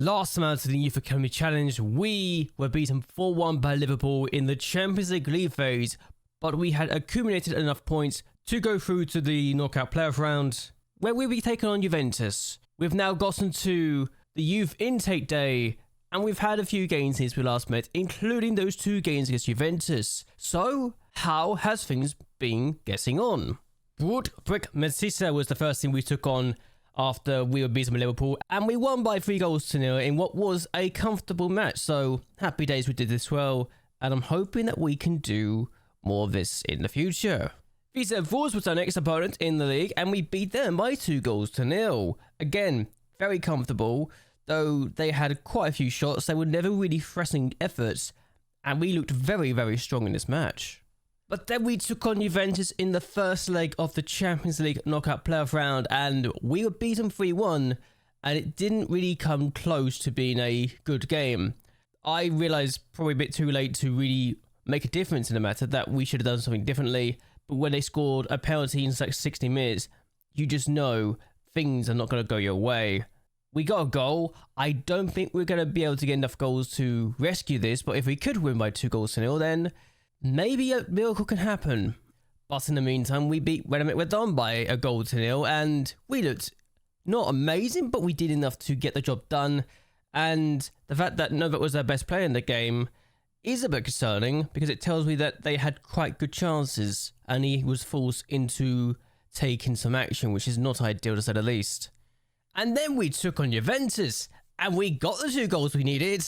Last time out of the Youth Academy Challenge, we were beaten 4-1 by Liverpool in the Champions League league phase, but we had accumulated enough points to go through to the knockout playoff round, where we'll be taking on Juventus. We've now gotten to the youth intake day, and we've had a few games since we last met, including those 2 games against Juventus. So, how has things been getting on? Brick Mesisa was the first team we took on after we were beaten by Liverpool, and we won by 3-0 in what was a comfortable match. So, happy days we did this well, and I'm hoping that we can do more of this in the future. Visa Force was our next opponent in the league, and we beat them by 2-0. Again, very comfortable, though they had quite a few shots. They were never really threatening efforts, and we looked very, very strong in this match. But then we took on Juventus in the first leg of the Champions League knockout playoff round, and we were beaten 3-1, and it didn't really come close to being a good game. I realised probably a bit too late to really make a difference in the matter, that we should have done something differently. But when they scored a penalty in like 60 minutes, you just know things are not going to go your way. We got a goal. I don't think we're going to be able to get enough goals to rescue this, but if we could win by 2-0, then maybe a miracle can happen. But in the meantime, we beat Wedon by 1-0, and we looked not amazing, but we did enough to get the job done. And the fact that Novak was their best player in the game is a bit concerning, because it tells me that they had quite good chances, and he was forced into taking some action, which is not ideal to say the least. And then we took on Juventus, and we got the 2 goals we needed.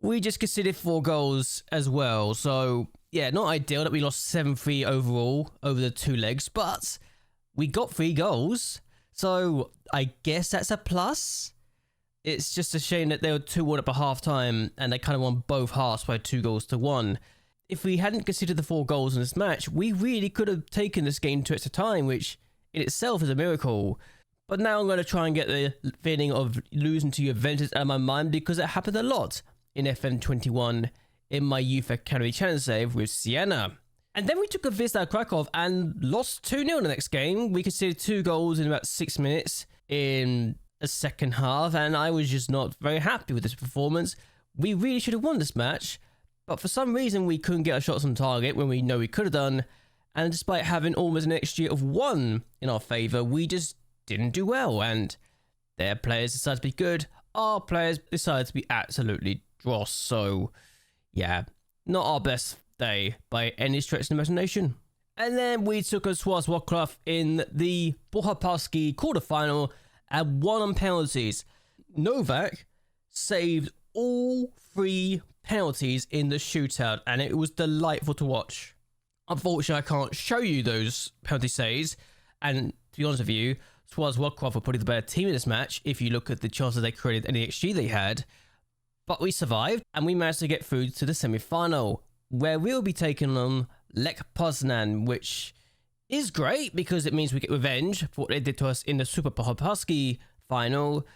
We just conceded 4 goals as well, so yeah, not ideal that we lost 7-3 overall over the 2 legs, but we got 3 goals, so I guess that's a plus. It's just a shame that they were 2-1 up at half-time, and they kind of won both halves by 2-1. If we hadn't conceded the 4 goals in this match, we really could have taken this game to extra time, which in itself is a miracle. But now I'm going to try and get the feeling of losing to Juventus out of my mind, because it happened a lot in FM21 in my Youth Academy Challenge save with Siena. And then we took a Wisla Krakow and lost 2-0 in the next game. We conceded 2 goals in about 6 minutes in the second half, and I was just not very happy with this performance. We really should have won this match, but for some reason we couldn't get our shots on target when we know we could have done, and despite having almost an XG of 1 in our favour, we just didn't do well, and their players decided to be good, our players decided to be absolutely dross. So yeah, not our best day by any stretch of the imagination. And then we took a Wrocław in the Puchar Polski quarterfinal and won on penalties. Novak saved all 3 penalties in the shootout, and it was delightful to watch. Unfortunately, I can't show you those penalty saves, and to be honest with you, Wrocław were probably the better team in this match if you look at the chances they created and the XG they had. But we survived, and we managed to get through to the semi-final, where we'll be taking on Lech Poznan, which is great because it means we get revenge for what they did to us in the Super Puchar Polski final.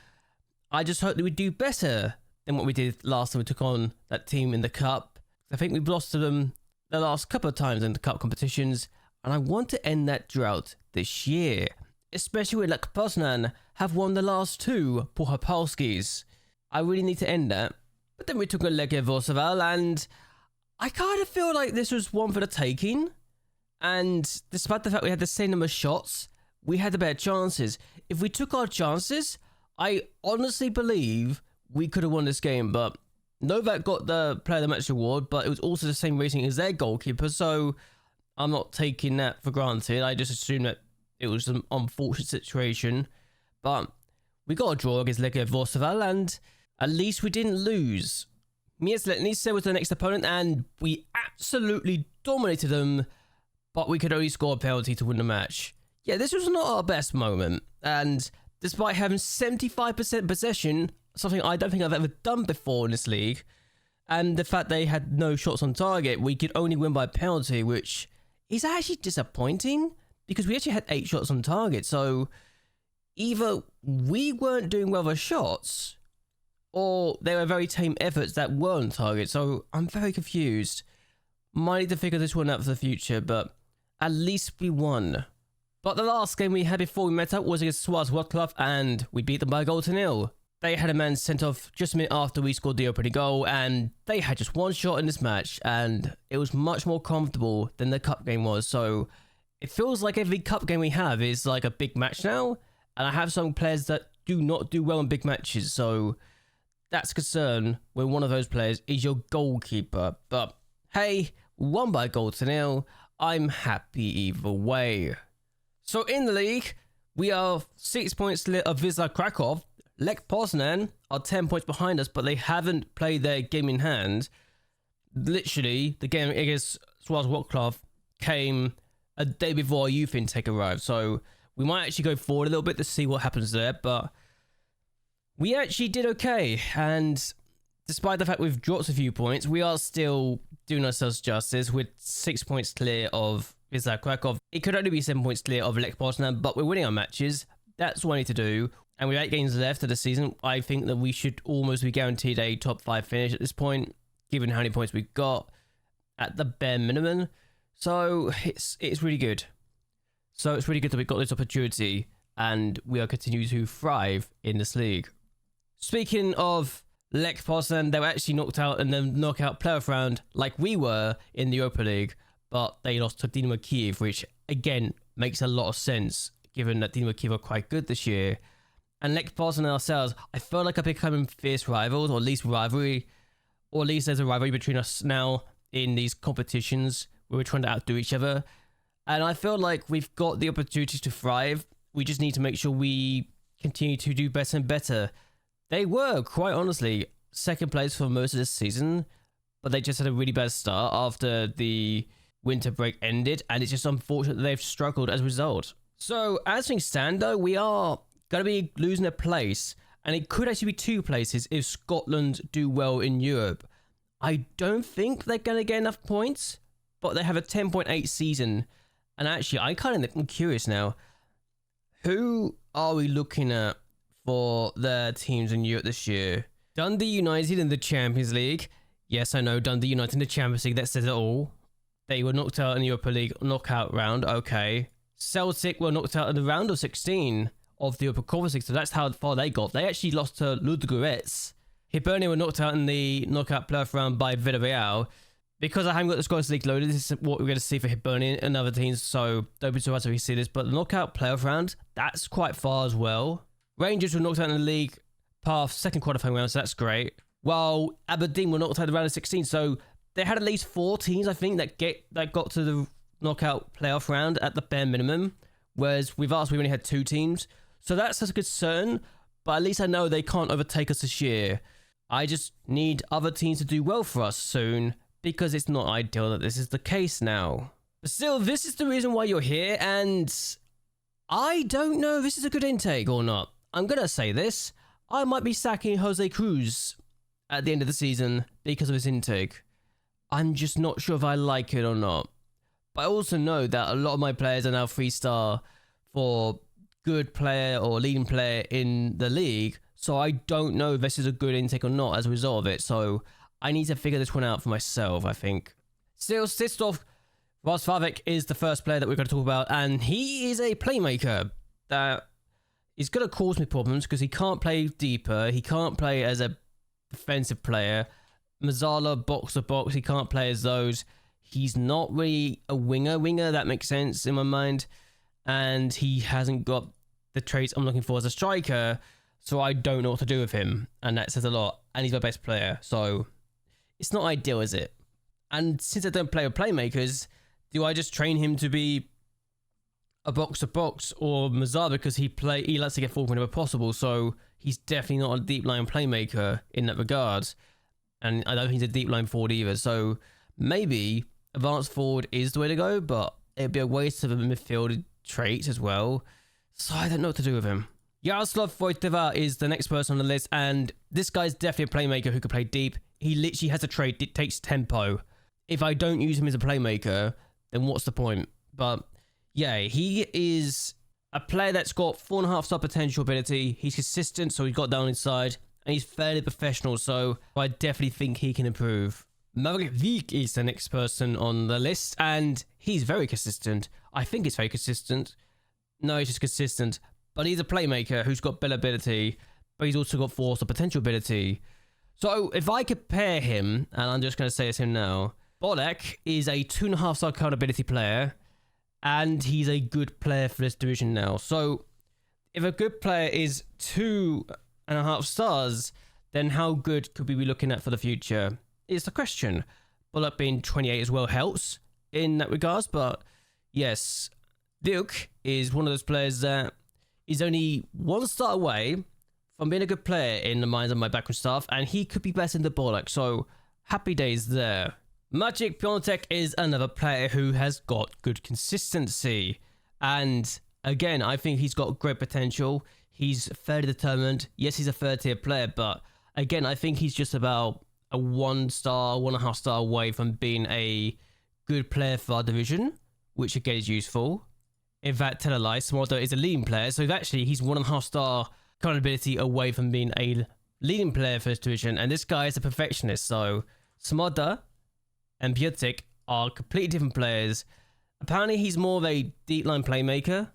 I just hope that we do better than what we did last time we took on that team in the Cup. I think we've lost to them the last couple of times in the Cup competitions, and I want to end that drought this year, especially when Lech Poznan have won the last 2 Puchar Polskis. I really need to end that. But then we took a Legia Warsaw, and I kind of feel like this was one for the taking. And despite the fact we had the same number of shots, we had the better chances. If we took our chances, I honestly believe we could have won this game. But Novak got the Player of the Match award, but it was also the same rating as their goalkeeper. So I'm not taking that for granted. I just assume that it was an unfortunate situation. But we got a draw against Legia Warsaw, and at least we didn't lose. Mieszletnice was the next opponent, and we absolutely dominated them, but we could only score a penalty to win the match. Yeah, this was not our best moment, and despite having 75% possession, something I don't think I've ever done before in this league, and the fact they had no shots on target, we could only win by penalty, which is actually disappointing, because we actually had 8 shots on target, so either we weren't doing well with shots, or they were very tame efforts that were on target, so I'm very confused. Might need to figure this one out for the future, but at least we won. But the last game we had before we met up was against Wrocław, and we beat them by 1-0. They had a man sent off just a minute after we scored the opening goal, and they had just one shot in this match, and it was much more comfortable than the cup game was. So it feels like every cup game we have is like a big match now, and I have some players that do not do well in big matches, so that's a concern when one of those players is your goalkeeper. But hey, won by a goal to nil. I'm happy either way. So in the league, we are 6 points clear of Wisla Krakow. Lech Poznan are 10 points behind us, but they haven't played their game in hand. Literally, the game against Swazi Wrocław came a day before our youth intake arrived, so we might actually go forward a little bit to see what happens there, but we actually did okay, and despite the fact we've dropped a few points, we are still doing ourselves justice with 6 points clear of Wisla Krakow. It could only be 7 points clear of Lech Poznan, but we're winning our matches. That's what I need to do. And with 8 games left of the season, I think that we should almost be guaranteed a top 5 finish at this point, given how many points we've got at the bare minimum. So it's really good. So it's really good that we've got this opportunity and we are continuing to thrive in this league. Speaking of Lech Poznan, they were actually knocked out in the knockout playoff round like we were in the Europa League, but they lost to Dynamo Kyiv, which again makes a lot of sense given that Dynamo Kyiv are quite good this year. And Lech Poznan ourselves, I feel like are becoming fierce rivals, or at least rivalry, or at least there's a rivalry between us now in these competitions where we're trying to outdo each other. And I feel like we've got the opportunity to thrive. We just need to make sure we continue to do better and better. They were, quite honestly, second place for most of this season, but they just had a really bad start after the winter break ended, and it's just unfortunate that they've struggled as a result. So, as things stand though, we are going to be losing a place, and it could actually be 2 places if Scotland do well in Europe. I don't think they're going to get enough points, but they have a 10.8 season, and actually I'm curious now, who are we looking at for their teams in Europe this year? Dundee United in the Champions League. Yes, I know, Dundee United in the Champions League, that says it all. They were knocked out in the Europa League knockout round, okay. Celtic were knocked out in the round of 16 of the Europa Conference League, so that's how far they got. They actually lost to Ludogorets. Hibernia were knocked out in the knockout playoff round by Villarreal. Because I haven't got the Scottish League loaded, this is what we're going to see for Hibernia and other teams, so don't be surprised if we see this. But the knockout playoff round, that's quite far as well. Rangers were knocked out in the league path second qualifying round, so that's great. While Aberdeen were knocked out in the round of 16, so they had at least 4 teams, I think, that got to the knockout playoff round at the bare minimum. Whereas with us, we only had 2 teams. So that's a concern, but at least I know they can't overtake us this year. I just need other teams to do well for us soon, because it's not ideal that this is the case now. But still, this is the reason why you're here, and I don't know if this is a good intake or not. I'm going to say this. I might be sacking Jose Cruz at the end of the season because of his intake. I'm just not sure if I like it or not. But I also know that a lot of my players are now 3-star for good player or leading player in the league, so I don't know if this is a good intake or not as a result of it, so I need to figure this one out for myself, I think. Still, Sistov Rosvavik is the first player that we're going to talk about, and he is a playmaker that is going to cause me problems because he can't play deeper, he can't play as a defensive player. Mazzala, box to box, he can't play as those. He's not really a winger, that makes sense in my mind. And he hasn't got the traits I'm looking for as a striker, so I don't know what to do with him. And that says a lot. And he's my best player, so it's not ideal, is it? And since I don't play with playmakers, do I just train him to be a box-to-box or Mazzara because he likes to get forward whenever possible, so he's definitely not a deep line playmaker in that regard. And I don't think he's a deep line forward either, so maybe advanced forward is the way to go, but it'd be a waste of a midfield traits as well, so I don't know what to do with him. Jaroslav Wojtyła is the next person on the list, and this guy's definitely a playmaker who can play deep. He literally has a trait that takes tempo. If I don't use him as a playmaker, then what's the point? But yeah, he is a player that's got 4.5-star potential ability. He's consistent, so he's got down inside, and he's fairly professional, so I definitely think he can improve. MacLeod is the next person on the list, and he's very consistent. I think he's very consistent. No, he's just consistent. But he's a playmaker who's got better ability. but he's also got 4-star potential ability. So if I compare him, and I'm just going to say it's him now, Bolek is a 2.5-star current ability player, and he's a good player for this division now. So if a good player is 2.5 stars, then how good could we be looking at for the future is the question. Bolek being 28 as well helps in that regards, but yes, Duke is one of those players that is only 1 star away from being a good player in the minds of my backroom staff, and he could be better than the Bolek, so happy days there. Magic Piontek is another player who has got good consistency, and again, I think he's got great potential. He's fairly determined. Yes, he's a 3rd-tier player, but again, I think he's just about a 1 star, 1.5 star away from being a good player for our division, which again is useful. In fact, tell a lie, Smolder is a leading player, so actually he's 1.5 star current ability away from being a leading player for this division, and this guy is a perfectionist, so Smolder and Piontek are completely different players. Apparently he's more of a deep line playmaker.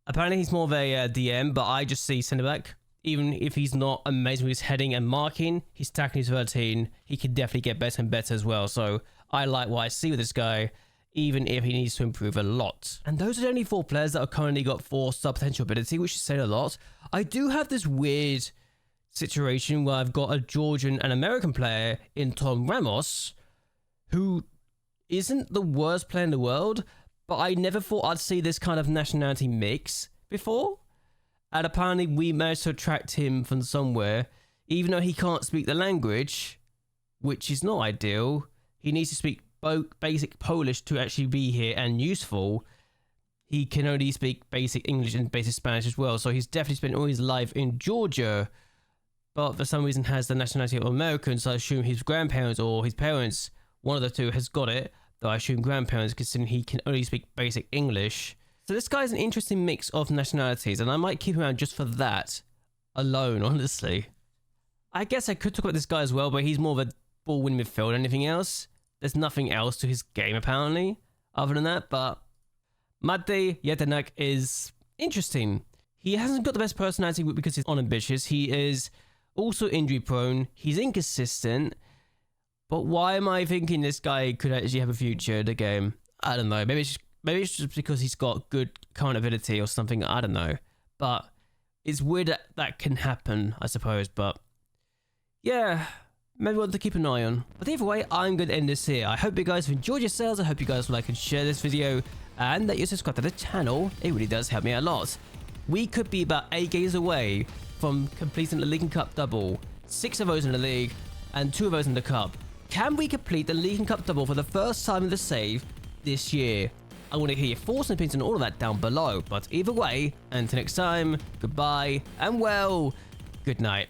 Apparently he's more of a DM, but I just see centre back. Even if he's not amazing with his heading and marking, his tackling is 13. He can definitely get better and better as well. So I like what I see with this guy, even if he needs to improve a lot. And those are the only 4 players that have currently got 4-star potential ability, which is saying a lot. I do have this weird situation where I've got a Georgian and American player in Tom Ramos, who isn't the worst player in the world, but I never thought I'd see this kind of nationality mix before. And apparently we managed to attract him from somewhere, even though he can't speak the language, which is not ideal. He needs to speak basic Polish to actually be here and useful. He can only speak basic English and basic Spanish as well, so he's definitely spent all his life in Georgia, but for some reason has the nationality of American, so I assume his grandparents or his parents, one of the two, has got it, though I assume grandparents, considering he can only speak basic English. So this guy's an interesting mix of nationalities, and I might keep him around just for that alone, honestly. I guess I could talk about this guy as well, but he's more of a ball-winning midfield than anything else. There's nothing else to his game, apparently, other than that, but Matej Jetenak is interesting. He hasn't got the best personality because he's unambitious. He is also injury-prone. He's inconsistent. But why am I thinking this guy could actually have a future in the game? I don't know. Maybe it's just because he's got good current ability or something. I don't know. But it's weird that that can happen, I suppose. But yeah, maybe one to keep an eye on. But either way, I'm going to end this here. I hope you guys have enjoyed yourselves. I hope you guys like and share this video, and that you subscribe to the channel. It really does help me a lot. We could be about 8 games away from completing the League Cup double. 6 of those in the league and 2 of those in the cup. Can we complete the League Cup double for the first time in the save this year? I want to hear your thoughts and opinions on all of that down below. But either way, until next time, goodbye and well, good night.